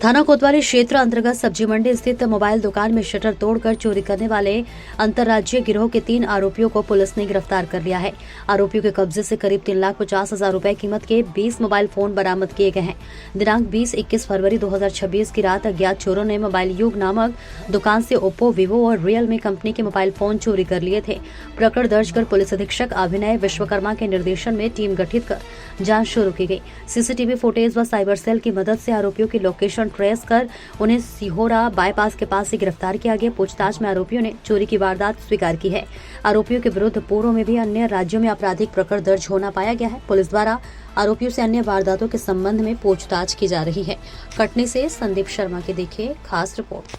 थाना कोतवाली क्षेत्र अंतर्गत सब्जी मंडी स्थित मोबाइल दुकान में शटर तोड़कर चोरी करने वाले अंतर्राज्यीय गिरोह के 3 आरोपियों को पुलिस ने गिरफ्तार कर लिया है। आरोपियों के कब्जे से करीब 3,50,000 रुपए कीमत के 20 मोबाइल फोन बरामद किए गए हैं। दिनांक 20-21 फरवरी 2026 की रात अज्ञात चोरों ने मोबाइल युग नामक दुकान से ओप्पो, वीवो और रियलमी कंपनी के मोबाइल फोन चोरी कर लिए थे। प्रकरण दर्ज कर पुलिस अधीक्षक अभिनय विश्वकर्मा के निर्देशन में टीम गठित कर जाँच शुरू की गई। सीसीटीवी फुटेज व साइबर सेल की मदद से आरोपियों की लोकेशन ट्रेस कर उन्हें सिहोरा बाईपास के पास से गिरफ्तार किया गया। पूछताछ में आरोपियों ने चोरी की वारदात स्वीकार की है। आरोपियों के विरुद्ध पूर्व में भी अन्य राज्यों में आपराधिक प्रकरण दर्ज होना पाया गया है। पुलिस द्वारा आरोपियों से अन्य वारदातों के संबंध में पूछताछ की जा रही है। कटनी से संदीप शर्मा की देखिए खास रिपोर्ट।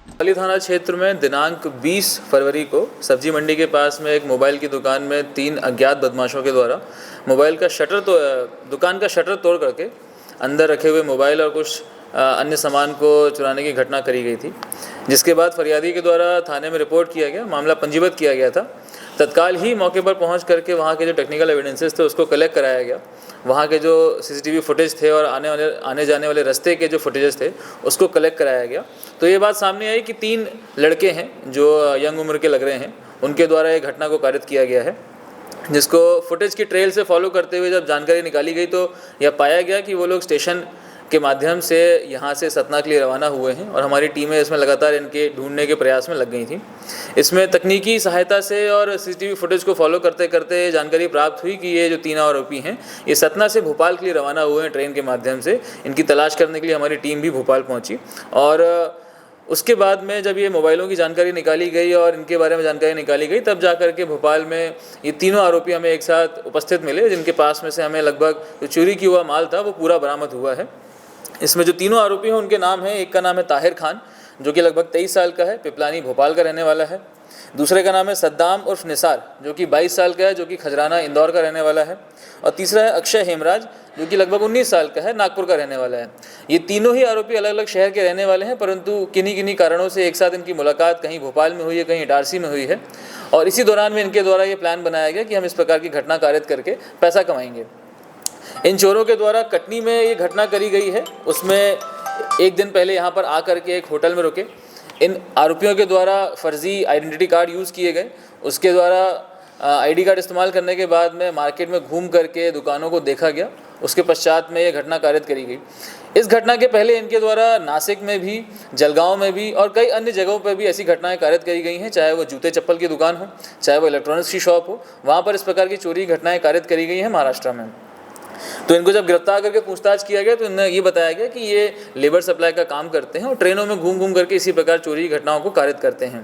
कोतवाली थाना क्षेत्र में दिनांक 20 फरवरी को सब्जी मंडी के पास में एक मोबाइल की दुकान में 3 अज्ञात बदमाशों के द्वारा दुकान का शटर तोड़ करके अंदर रखे हुए मोबाइल और कुछ अन्य सामान को चुराने की घटना करी गई थी, जिसके बाद फरियादी के द्वारा थाने में रिपोर्ट किया गया, मामला पंजीबद्ध किया गया था। तत्काल ही मौके पर पहुंच करके वहां के जो टेक्निकल एविडेंसेस थे उसको कलेक्ट कराया गया। वहां के जो सीसीटीवी फुटेज थे और आने जाने वाले रास्ते के जो फुटेजेस थे उसको कलेक्ट कराया गया। तो ये बात सामने आई कि 3 लड़के हैं जो यंग उम्र के लग रहे हैं, उनके द्वारा ये घटना को कारित किया गया है, जिसको फुटेज की ट्रेल से फॉलो करते हुए जब जानकारी निकाली गई तो यह पाया गया कि वो लोग स्टेशन के माध्यम से यहाँ से सतना के लिए रवाना हुए हैं और हमारी टीमें इसमें लगातार इनके ढूंढने के प्रयास में लग गई थी। इसमें तकनीकी सहायता से और सीसीटीवी फुटेज को फॉलो करते करते जानकारी प्राप्त हुई कि ये जो 3 आरोपी हैं ये सतना से भोपाल के लिए रवाना हुए हैं ट्रेन के माध्यम से। इनकी तलाश करने के लिए हमारी टीम भी भोपाल पहुँची और उसके बाद में जब ये मोबाइलों की जानकारी निकाली गई और इनके बारे में जानकारी निकाली गई तब जा कर के भोपाल में ये तीनों आरोपी हमें एक साथ उपस्थित मिले, जिनके पास में से हमें लगभग जो चोरी किया हुआ माल था वो पूरा बरामद हुआ है। इसमें जो तीनों आरोपी हैं उनके नाम हैं, एक का नाम है ताहिर खान जो कि लगभग 23 साल का है, पिपलानी भोपाल का रहने वाला है। दूसरे का नाम है सद्दाम उर्फ निसार जो कि 22 साल का है, जो कि खजराना इंदौर का रहने वाला है। और तीसरा है अक्षय हेमराज जो कि लगभग 19 साल का है, नागपुर का रहने वाला है। ये तीनों ही आरोपी अलग अलग शहर के रहने वाले हैं, परंतु किन्हीं कारणों से एक साथ इनकी मुलाकात कहीं भोपाल में हुई है, कहीं इटारसी में हुई है और इसी दौरान में इनके द्वारा ये प्लान बनाया गया कि हम इस प्रकार की घटना कारित करके पैसा कमाएंगे। इन चोरों के द्वारा कटनी में ये घटना करी गई है, उसमें एक दिन पहले यहाँ पर आकर के एक होटल में रुके। इन आरोपियों के द्वारा फर्जी आइडेंटिटी कार्ड यूज़ किए गए, उसके द्वारा आईडी कार्ड इस्तेमाल करने के बाद में मार्केट में घूम करके दुकानों को देखा गया। उसके पश्चात में ये घटना कारित करी गई। इस घटना के पहले इनके द्वारा नासिक में भी, जलगांव में भी और कई अन्य जगहों पर भी ऐसी घटनाएं कारित करी गई हैं, चाहे वो जूते चप्पल की दुकान हो, चाहे वो इलेक्ट्रॉनिक्स की शॉप हो, वहाँ पर इस प्रकार की चोरी घटनाएँ कारित करी गई हैं महाराष्ट्र में। तो इनको जब गिरफ्तार करके पूछताछ किया गया तो इन्हें ये बताया गया कि ये लेबर सप्लाई का काम करते हैं और ट्रेनों में घूम घूम करके इसी प्रकार चोरी घटनाओं को कारित करते हैं।